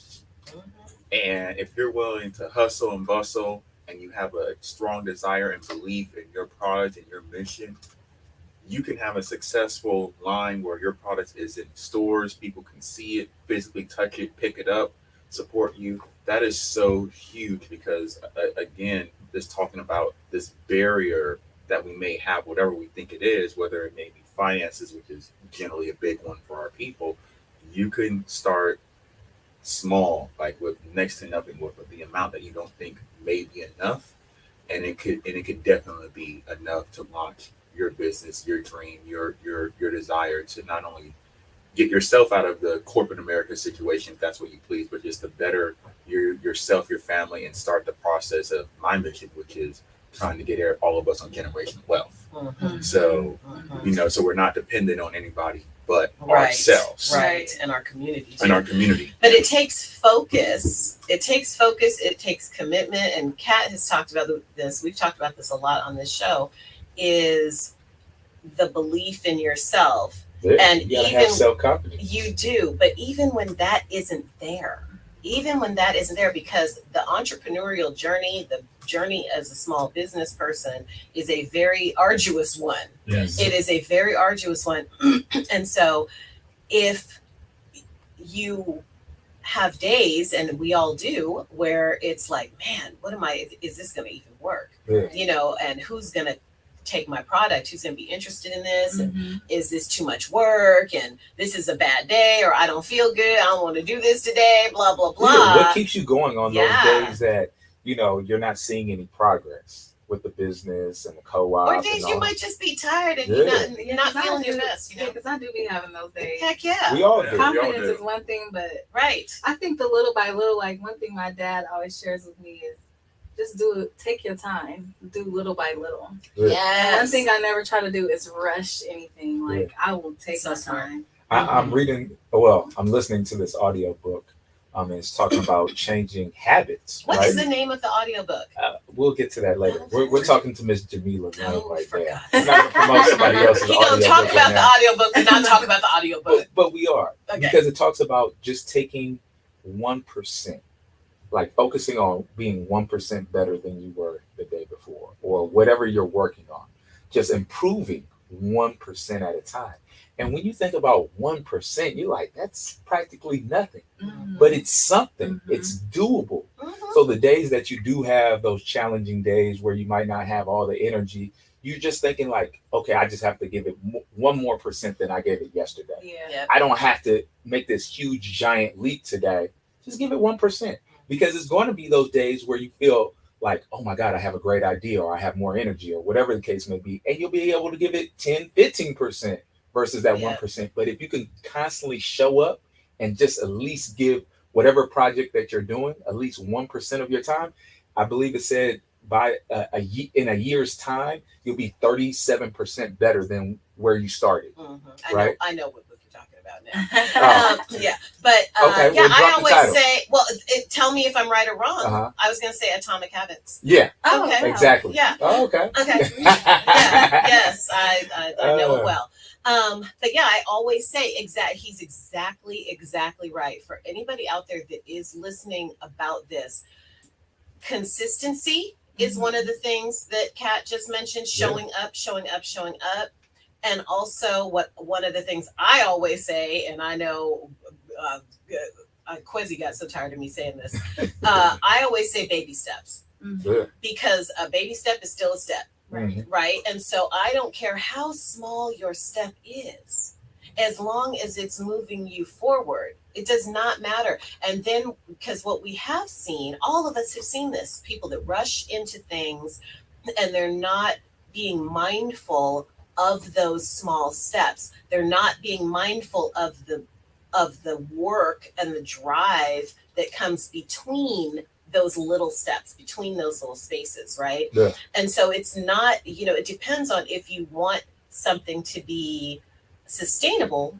And if you're willing to hustle and bustle and you have a strong desire and belief in your product and your mission, you can have a successful line where your product is in stores, people can see it, physically touch it, pick it up, support you. That is so huge because, again, just talking about this barrier that we may have, whatever we think it is, whether it may be finances, which is generally a big one for our people, you can start small, with next to nothing, with the amount that you don't think may be enough, and it could definitely be enough to launch your business, your dream, your desire to not only get yourself out of the corporate America situation, if that's what you please, but just to better yourself, your family, and start the process of my mission, which is trying to get all of us on generational wealth. Mm-hmm. So, so we're not dependent on anybody but right. ourselves. Right. And our community. And our community. But it takes focus. It takes commitment. And Kat has talked about this. We've talked about this a lot on this show, is the belief in yourself. Yeah, and you gotta even have self-confidence. You do. But even when that isn't there, because the entrepreneurial journey, the journey as a small business person is a very arduous one. Yes. It is a very arduous one. And so if you have days, and we all do, where it's like, man, is this going to even work? Yeah. And who's going to take my product? Who's going to be interested in this? And is this too much work? And this is a bad day, or I don't feel good. I don't want to do this today, blah, blah, blah. Yeah, what keeps you going on those days that, you're not seeing any progress with the business and the co-op? Or days you might just be tired and you're not feeling your best. Yeah, because I do be having those days. Heck yeah. We all do. Confidence is one thing, but right. I think the little by little, one thing my dad always shares with me is just take your time, do little by little. Yes. And one thing I never try to do is rush anything. I will take my time. I'm listening to this audio book. It's talking about changing habits. What is the name of the audiobook? We'll get to that later. We're talking to Miss Jameelah Lane right there. We're not going to promote somebody else's audiobook. He's going to talk about the audiobook and not talk about the audiobook. But we are. Okay. Because it talks about just taking 1%. Focusing on being 1% better than you were the day before, or whatever you're working on, just improving 1% at a time. And when you think about 1%, you're like, that's practically nothing, but it's something. It's doable. So the days that you do have those challenging days where you might not have all the energy, you're just thinking like, okay, I just have to give it 1% than I gave it yesterday. Yeah. I don't have to make this huge giant leap today. Just give it 1%, because it's going to be those days where you feel like, oh my God, I have a great idea, or I have more energy, or whatever the case may be. And you'll be able to give it 10, 15% versus that 1%. But if you can constantly show up and just at least give whatever project that you're doing at least 1% of your time, I believe it said by in a year's time, you'll be 37% better than where you started. Right? I know what book you're talking about now. Yeah, but okay, yeah, well, I always title. say, well, tell me if I'm right or wrong. I was going to say Atomic Habits. Yeah. Oh, okay. Exactly. Yeah. Oh, okay. Okay. Yeah. Yes, I know it well. But yeah, I always say he's exactly right. For anybody out there that is listening about this, consistency is one of the things that Kat just mentioned, showing up. And also one of the things I always say, and I know Quizzy got so tired of me saying this, I always say baby steps. Because a baby step is still a step. Right. And so I don't care how small your step is, as long as it's moving you forward. It does not matter. And then, because what we have seen, all of us have seen this, people that rush into things and they're not being mindful of those small steps. They're not being mindful of the work and the drive that comes between those little steps, between those little spaces, right? Yeah. And so it's not, it depends on if you want something to be sustainable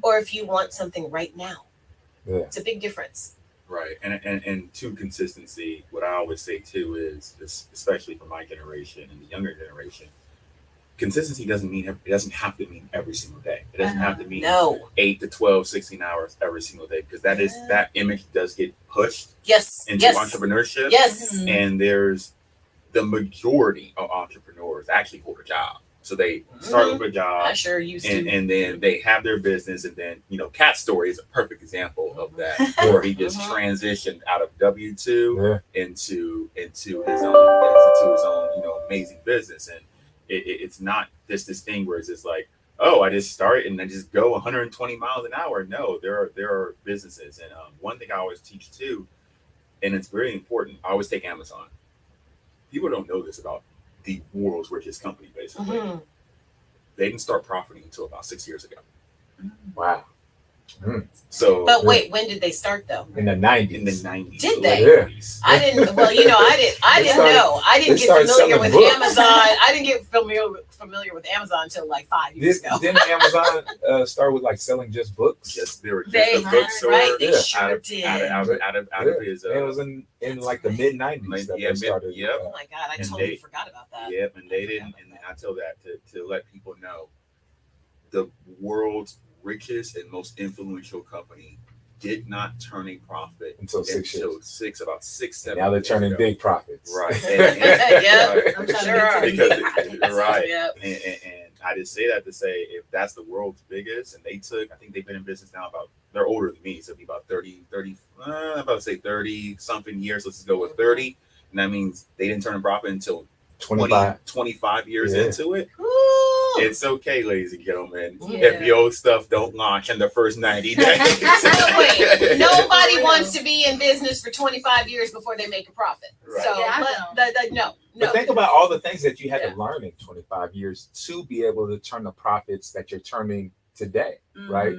or if you want something right now. Yeah. It's a big difference. Right. And to consistency, what I always say too is, especially for my generation and the younger generation, consistency doesn't have to mean every single day. It doesn't have to mean 8 to 12, 16 hours every single day, because that image does get pushed into entrepreneurship. Yes. And there's the majority of entrepreneurs actually hold a job. So they start with a job. I sure used to. And then they have their business, and then Cat's story is a perfect example of that, where he just transitioned out of W-2 into his own amazing business. And it's not this thing where it's just like, oh, I just start and I just go 120 miles an hour. No, there are businesses. And one thing I always teach too, and it's very important, I always take Amazon. People don't know this about the world's richest company, basically. They didn't start profiting until about 6 years ago. Wow. So, but wait, when did they start though? In the 90s. In the 90s. Did they? Yeah. I didn't. Well, I didn't know. I didn't get familiar with Amazon. I didn't get familiar with Amazon until like 5 years ago. Didn't Amazon start with like selling just books? Yes, they were just a bookstore. Right, they sure did. Out of his. It was in like the mid 90s that they started. Oh my God, I totally forgot about that. Yep, and they didn't. And I tell that to let people know, the world's richest and most influential company did not turn a profit until 6 years. About 6, 7 Now they're years turning ago. big profits. Right. I'm sure. Because, right. Yep. And I just say that to say, if that's the world's biggest, and I think they've been in business now they're older than me, so it'd be about 30, I'm about to say 30 something years. Let's just go with 30. And that means they didn't turn a profit until 25 years into it. It's okay, ladies and gentlemen, if your stuff don't launch in the first 90 days. Wait, nobody wants to be in business for 25 years before they make a profit. Right. So no. But think about all the things that you had to learn in 25 years to be able to turn the profits that you're turning today, right?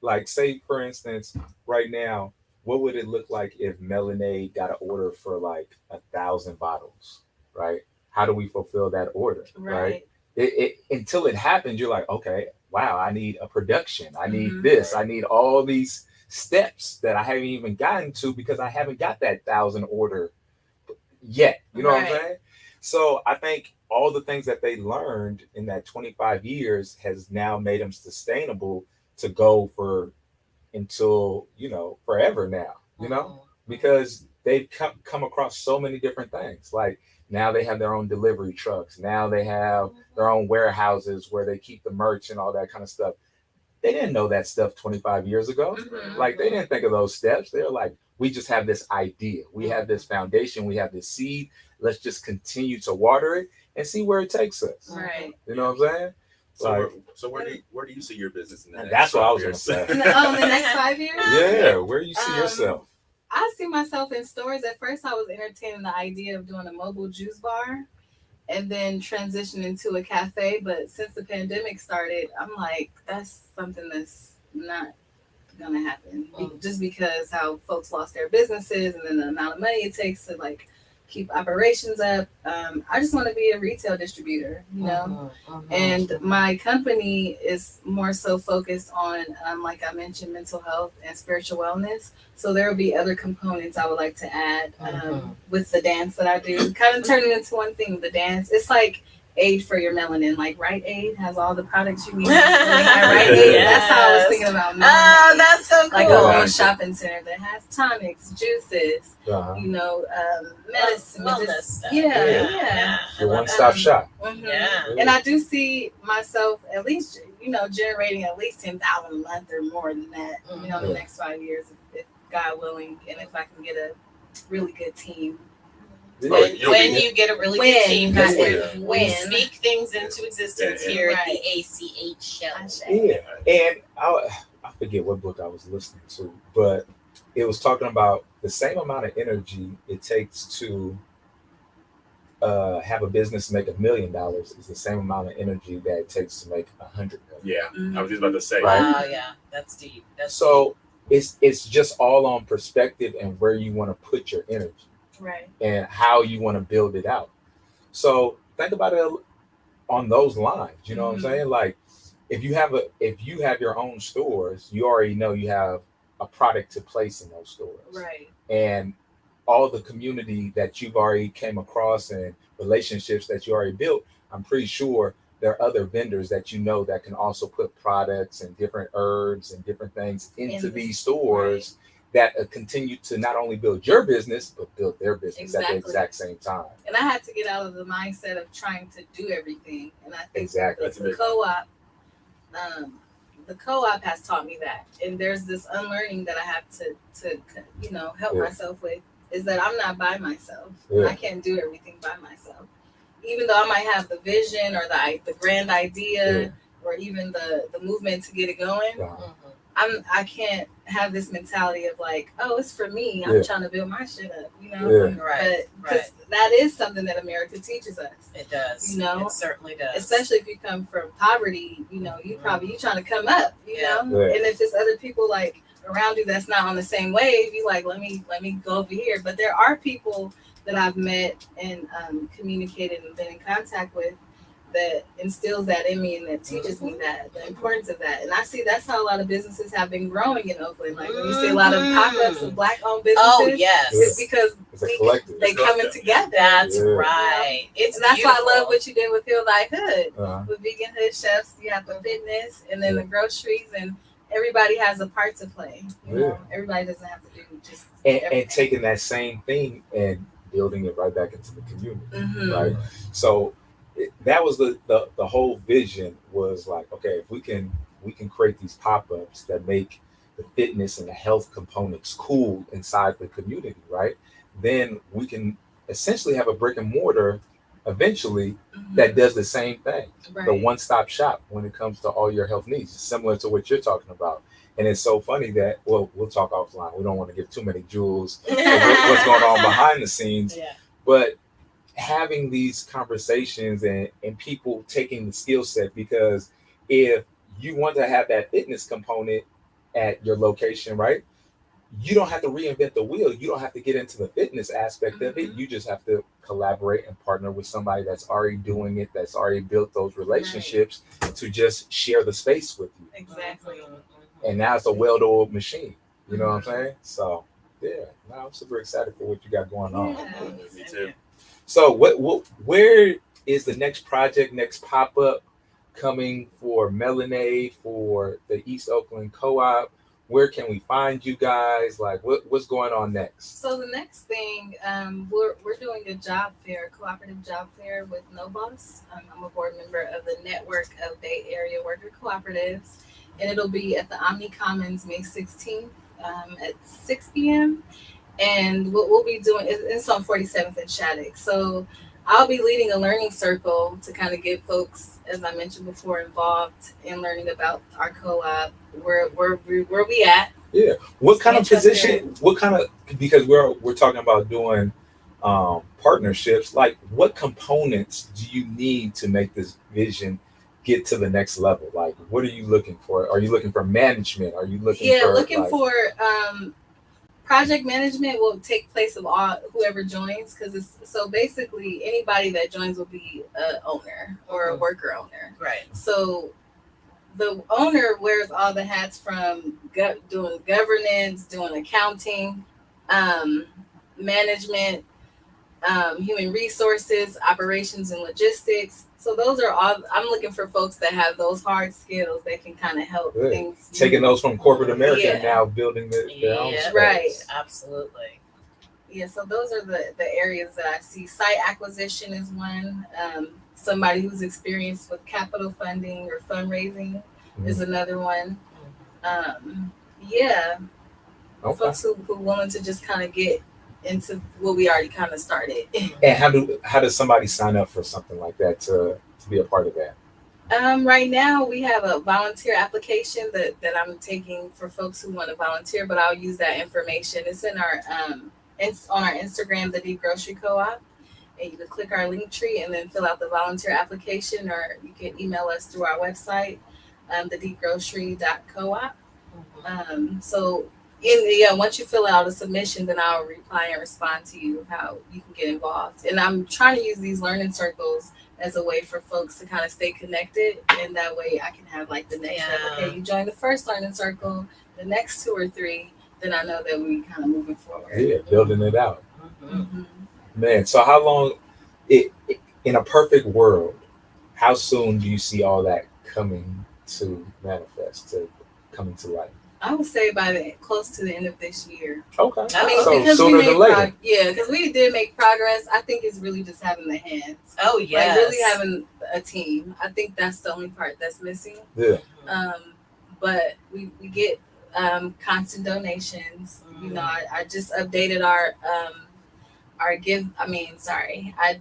Like, say, for instance, right now, what would it look like if MELANAID got an order for like 1,000 bottles, right? How do we fulfill that order, right? It until it happens, you're like, okay, wow, I need a production. I need this. I need all these steps that I haven't even gotten to because I haven't got that 1,000 order yet. You know what I'm saying? So I think all the things that they learned in that 25 years has now made them sustainable to go for until, forever now, because they've come across so many different things. Like, now they have their own delivery trucks. Now they have their own warehouses where they keep the merch and all that kind of stuff. They didn't know that stuff 25 years ago. Like, they didn't think of those steps. They're like, we just have this idea. We have this foundation. We have this seed. Let's just continue to water it. and see where it takes us. Right. You know what I'm saying? So where do you see your business in the next that's what I was 5 going years? to say. In the next 5 years? Yeah, where do you see yourself? I see myself in stores. At first, I was entertaining the idea of doing a mobile juice bar and then transition into a cafe. But since the pandemic started, I'm like, that's something that's not going to happen. Just because how folks lost their businesses and then the amount of money it takes to like keep operations up. I just want to be a retail distributor, you know, and my company is more so focused on, like I mentioned, mental health and spiritual wellness. So there will be other components I would like to add with the dance that I do, kind of turn it into one thing. The dance, it's like aid for your melanin, like Rite Aid has all the products you need. Right Aid, that's how I was thinking about melanin. Oh, that's so cool. Like a little shopping center that has tonics, juices, you know, medicine, wellness stuff. Yeah. Your one-stop shop. Yeah. And I do see myself at least, you know, generating at least 10,000 a month or more than that, you know, in the next 5 years, if God willing, and if I can get a really good team. When you get a really good team, because when we speak things into existence here at the ACH show. Yeah, and I forget what book I was listening to, but it was talking about the same amount of energy it takes to have a business make $1 million is the same amount of energy that it takes to make $100 million. Yeah, I was just about to say. Right? Oh, yeah, that's deep. So it's just all on perspective and where you want to put your energy. Right. And how you want to build it out. So think about it on those lines. You know what I'm saying? Like if you have your own stores, you already know you have a product to place in those stores. Right. And all the community that you've already came across and relationships that you already built, I'm pretty sure there are other vendors that you know that can also put products and different herbs and different things into these stores. Right. That continue to not only build your business, but build their business at the exact same time. And I had to get out of the mindset of trying to do everything. And I think the co-op has taught me that. And there's this unlearning that I have to you know, help myself with, is that I'm not by myself. I can't do everything by myself. Even though I might have the vision or the grand idea or even the movement to get it going. I can't have this mentality of like, oh, it's for me. I'm trying to build my shit up, you know? Right. Because that is something that America teaches us. It does. You know? It certainly does. Especially if you come from poverty, you know, you trying to come up, you know? Yeah. And if it's other people like around you that's not on the same wave, you like, let me go over here. But there are people that I've met and communicated and been in contact with that instills that in me and that teaches me that the importance of that. And I see that's how a lot of businesses have been growing in Oakland. Like when you see a lot of pop-ups of Black-owned businesses, it's because they coming together. That's right. And that's why I love what you did with Feel Thy Hood. With Vegan Hood Chefs, you have the fitness and then the groceries, and everybody has a part to play. You know, everybody doesn't have to do just and taking that same thing and building it right back into the community, right? So that was the whole vision was like, okay, if we can create these pop-ups that make the fitness and the health components cool inside the community, right? Then we can essentially have a brick and mortar eventually that does the same thing. The one-stop shop when it comes to all your health needs, similar to what you're talking about. And it's so funny that, well, we'll talk offline. We don't want to give too many jewels of what's going on behind the scenes, but having these conversations and people taking the skill set, because if you want to have that fitness component at your location, right? You don't have to reinvent the wheel. You don't have to get into the fitness aspect of it. You just have to collaborate and partner with somebody that's already doing it, that's already built those relationships to just share the space with you. Exactly. And now it's a well-oiled machine. You know what I'm saying? So yeah, no, I'm super excited for what you got going on. Me too. So where is the next project, next pop-up coming for MELANAID, for the East Oakland Co-op? Where can we find you guys? Like what's going on next? So the next thing, we're doing a job fair, cooperative job fair with No Boss. I'm a board member of the network of Bay Area Worker Cooperatives, and it'll be at the Omni Commons May 16th at 6 p.m. And what we'll be doing is it's on 47th and Shattuck. So I'll be leading a learning circle to kind of get folks, as I mentioned before, involved in learning about our co-op, where we at. Yeah. What kind of Interested. position? What kind of, because we're talking about doing partnerships. Like, what components do you need to make this vision get to the next level? Like, what are you looking for? Are you looking for management? Are you looking for looking like, for project management will take place of all whoever joins, because it's so basically anybody that joins will be a owner or a worker owner. Right. So the owner wears all the hats from doing governance, doing accounting, management, human resources, operations, and logistics. So those are all. I'm looking for folks that have those hard skills that can kind of help Good. things. taking those from corporate America and Yeah. now building their own Yeah. space? Right. Absolutely. Yeah, so those are the areas that I see. Site acquisition is one. Somebody who's experienced with capital funding or fundraising is another one. Yeah, Okay. folks who willing to just kind of get into what we already kind of started. And how does somebody sign up for something like that to be a part of that? Right now we have a volunteer application that I'm taking for folks who want to volunteer, but I'll use that information. It's in our on our Instagram, the DEEP Grocery Co-op, and you can click our link tree and then fill out the volunteer application, or you can email us through our website, thedeepgrocery.coop. So once you fill out a submission, then I'll reply and respond to you how you can get involved. And I'm trying to use these learning circles as a way for folks to kind of stay connected, and that way I can have like the next step. Okay, you join the first learning circle, the next 2 or 3, then I know that we kind of moving forward. Yeah, building it out. Mm-hmm. Man, so how long, in a perfect world, how soon do you see all that coming to manifest, to coming to life? I would say by close to the end of this year. Okay. I mean, So because sooner than later. because we did make progress. I think it's really just having the hands. Oh yeah. Like really having a team. I think that's the only part that's missing. Yeah. But we get constant donations. You know, I just updated our I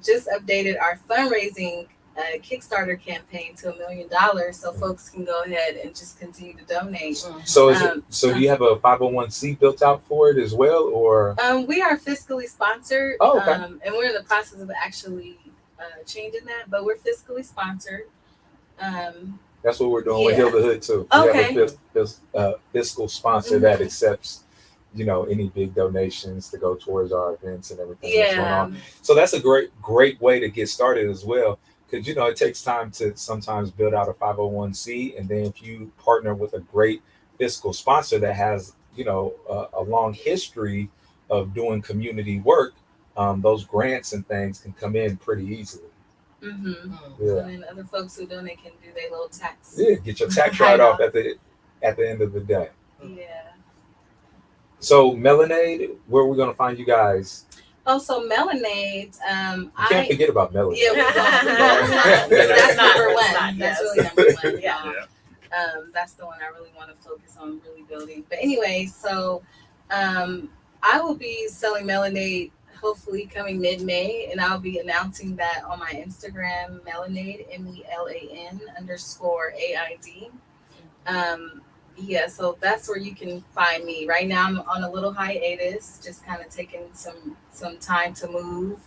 just updated our fundraising Kickstarter campaign to $1 million, so folks can go ahead and just continue to donate. So do you have a 501c built out for it as well, or? We are fiscally sponsored. Oh, okay. And we're in the process of actually changing that, but we're fiscally sponsored. That's what we're doing with Heal the Hood too. Okay. We have a fiscal sponsor that accepts, any big donations to go towards our events and everything that's going on. So that's a great way to get started as well. Because, it takes time to sometimes build out a 501c. And then if you partner with a great fiscal sponsor that has, a long history of doing community work, those grants and things can come in pretty easily. Mm-hmm. Yeah. And then other folks who donate can do their little tax. Yeah, get your tax write-off at the end of the day. Yeah. So MELANAID, where are we going to find you guys? Oh, so MELANAID. You can't forget about MELANAID. Yeah, that's number one. That's really number one. Yeah. That's the one I really want to focus on really building. But anyway, so I will be selling MELANAID hopefully coming mid-May, and I'll be announcing that on my Instagram, MELANAID, MELAN_AID. So that's where you can find me. Right now I'm on a little hiatus, just kind of taking some time to move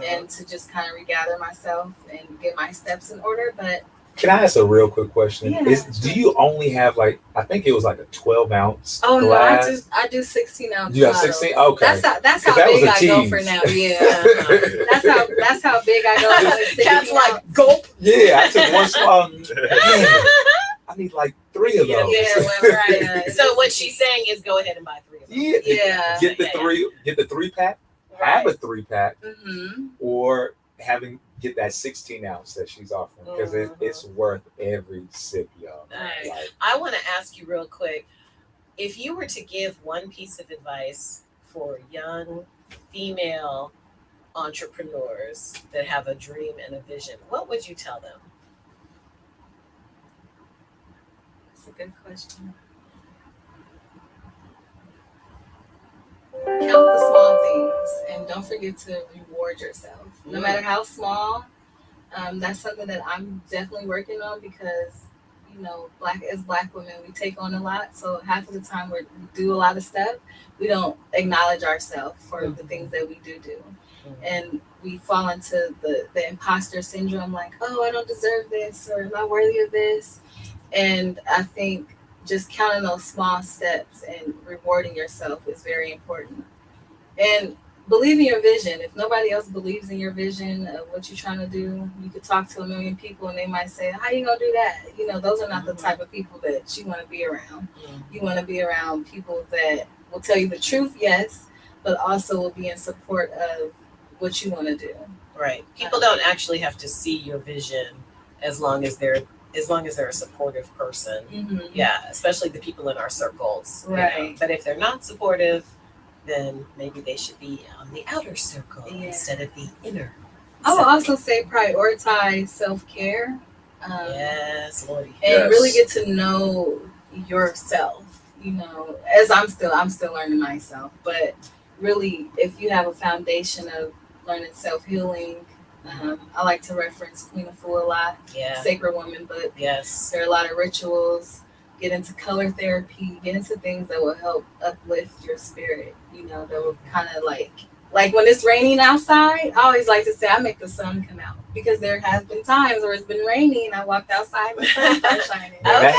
and to just kind of regather myself and get my steps in order. But can I ask a real quick question? Yeah. Do you only have I think it was like a 12-ounce glass? No, I do 16 ounce. You got 16? Okay. That's how big I go for now. Yeah. That's how big I go. Cat's like gulp. Yeah, I took one swallow. I need like 3 of those. Yeah, right. So what she's saying is go ahead and buy 3 of them. Yeah. Get the 3-pack. Right. Have a 3-pack, Mm-hmm. or get that 16 ounce that she's offering, because it's worth every sip, y'all. Nice. I want to ask you real quick, if you were to give one piece of advice for young female entrepreneurs that have a dream and a vision, what would you tell them? That's a good question. count the small things and don't forget to reward yourself, no matter how small. That's something that I'm definitely working on because, you know, black women, we take on a lot. So half of the time we do a lot of stuff, we don't acknowledge ourselves for the things that we do. And we fall into the imposter syndrome, like, oh, I don't deserve this, or I'm not worthy of this. And I think just counting those small steps and rewarding yourself is very important. And believe in your vision. If nobody else believes in your vision of what you're trying to do, you could talk to a million people and they might say, how you gonna do that? You know, those are not the type of people that you want to be around. You want to be around people that will tell you the truth, yes, but also will be in support of what you want to do. Right. People don't actually have to see your vision as long as they're a supportive person. Yeah, especially the people in our circles. Right. You know? But if they're not supportive, then maybe they should be on the outer circle instead of the inner. I will also say prioritize self-care. Yes, Lord. And really get to know yourself. You know, as I'm still learning myself, but really, if you have a foundation of learning self-healing, I like to reference Queen Afua a lot. Yeah. Sacred Woman book. Yes. There are a lot of rituals. Get into color therapy. Get into things that will help uplift your spirit. You know, that will kind of like when it's raining outside. I always like to say I make the sun come out because there has been times where it's been raining and I walked outside and the sun started shining. That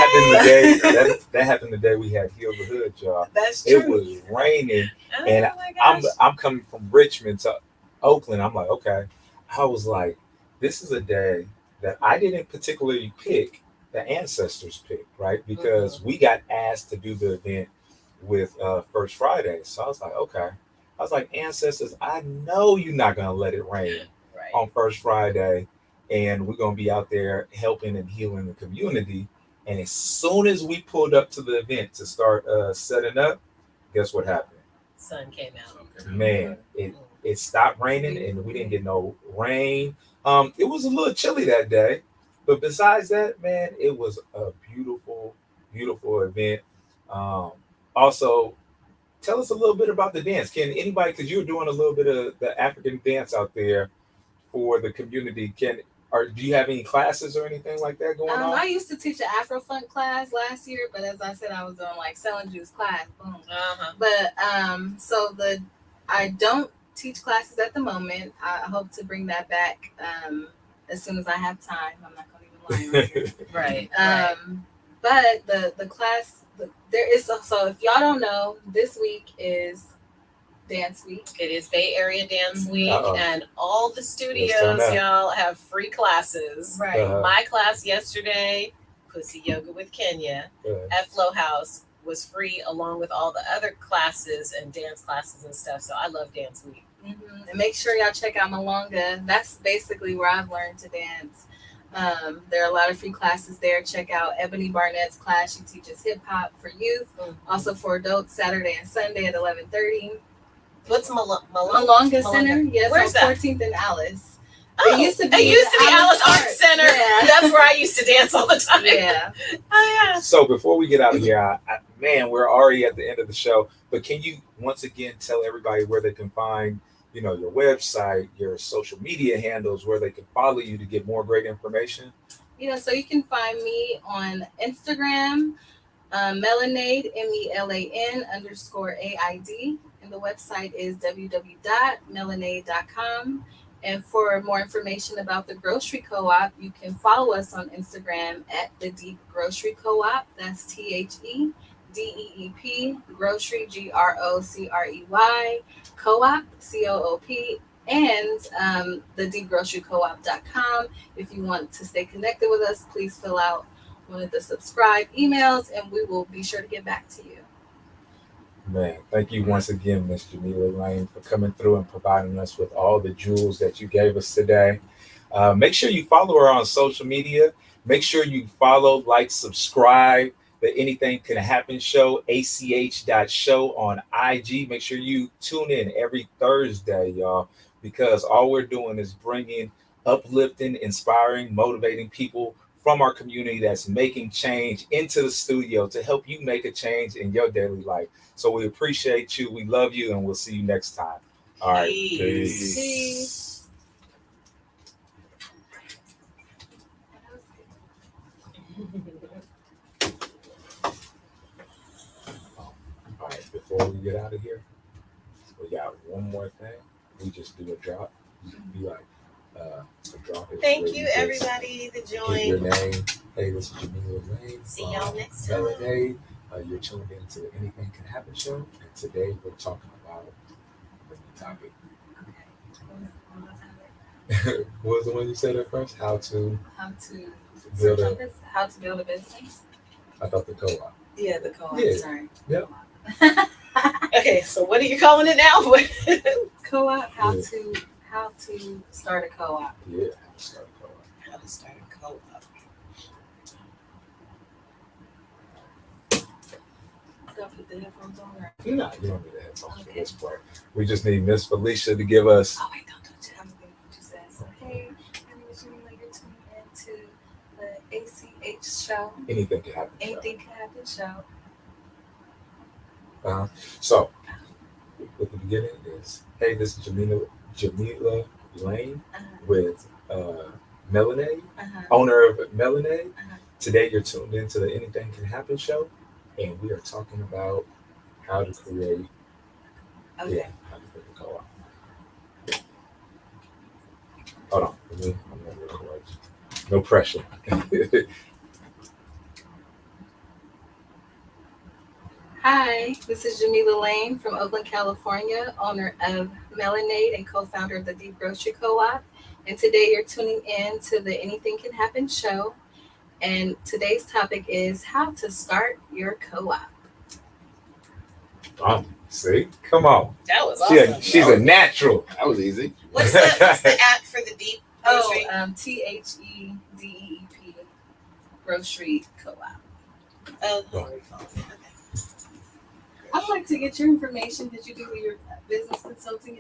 happened the day we had Heal the Hood, y'all. That's true. It was raining, and I'm coming from Richmond to Oakland. I'm like, okay. I was like, this is a day that I didn't particularly pick. The ancestors picked, right? Because we got asked to do the event with First Friday. So I was like, okay. I was like, ancestors, I know you're not going to let it rain on First Friday. And we're going to be out there helping and healing the community. And as soon as we pulled up to the event to start setting up, guess what happened? Sun came out. Man, it stopped raining and we didn't get no rain. It was a little chilly that day. But besides that, man, it was a beautiful, beautiful event. Also, tell us a little bit about the dance. Can anybody, because you were doing a little bit of the African dance out there for the community, do you have any classes or anything like that going on? I used to teach an Afro-Funk class last year, but as I said, I was doing like selling juice class. Boom. But I don't teach classes at the moment. I hope to bring that back as soon as I have time. I'm not going to even lie on here. Right. But the class, there is, so if y'all don't know, this week is Dance Week. It is Bay Area Dance Week, and all the studios, y'all, have free classes. Right. My class yesterday, Pussy Yoga with Kenya, at Flow House, was free, along with all the other classes and dance classes and stuff. So I love Dance Week. And make sure y'all check out Malonga. That's basically where I've learned to dance. There are a lot of free classes there. Check out Ebony Barnett's class. She teaches hip hop for youth, also for adults, Saturday and Sunday at 11:30. What's Malonga Center? Yes, where's on that? 14th and Alice. It used to be Alice Art Center. Yeah. That's where I used to dance all the time. Yeah. Oh yeah. So before we get out of here, man, we're already at the end of the show. But can you once again tell everybody where they can find, you know, your website, your social media handles, where they can follow you to get more great information? You know, so you can find me on Instagram, MELANAID, MELAN_AID, and the website is www.melanaid.com. And for more information about the Grocery Co-op, you can follow us on Instagram at the DEEP Grocery Co-op. That's THEDEEP Grocery GROCREY Co-op COOP, and the deepgrocerycoop.com. If you want to stay connected with us, please fill out one of the subscribe emails, and we will be sure to get back to you. Man, thank you once again, Ms. Jameelah Lane, for coming through and providing us with all the jewels that you gave us today. Make sure you follow her on social media. Make sure you follow, like, subscribe, the Anything Can Happen show, ACH.show on IG. Make sure you tune in every Thursday, y'all, because all we're doing is bringing, uplifting, inspiring, motivating people from our community that's making change into the studio to help you make a change in your daily life. So we appreciate you. We love you, and we'll see you next time. All right. Peace. Peace. All right. Before we get out of here, we got one more thing. We just do a drop. Be like, a drop. Thank you, everybody that Give your joined. name. Hey, this is Jameelah Lane. See y'all next time. MELANAID. You're tuned into the Anything Can Happen show, and today we're talking about the topic. What was the one you said at first? How to build a business. I thought the co-op. Yeah, the co-op. Yeah. Sorry. Yep. Okay, so what are you calling it now? Co-op. Yeah. How to start a co-op. Yeah, how to start a co-op. How to start a co-op. Do I put the headphones on? Or... No, you don't need a headphones for Okay. this part. We just need Miss Felicia to give us. Oh wait, don't touch it. I'm gonna what you said. So hey, my name is Jameelah. You're tuning into the ACH show. Anything Can Happen. Anything Can Happen show. So, at the beginning is, hey, this is Jameelah Lane with MELANAID, owner of MELANAID. Today you're tuned into the Anything Can Happen show, and we are talking about how to create, how to create a co-op. Hold on, I'm going to record. No pressure. Hi, this is Jameelah Lane from Oakland, California, owner of MELANAID and co-founder of the DEEP Grocery Cooperative. And today you're tuning in to the Anything Can Happen show. And today's topic is how to start your co-op. See? Come on. That was awesome. She's a natural. That was easy. What's the app for the DEEP Grocery? THEDEEP Grocery Co-op. Okay. I'd like to get your information. Did you do your business consulting?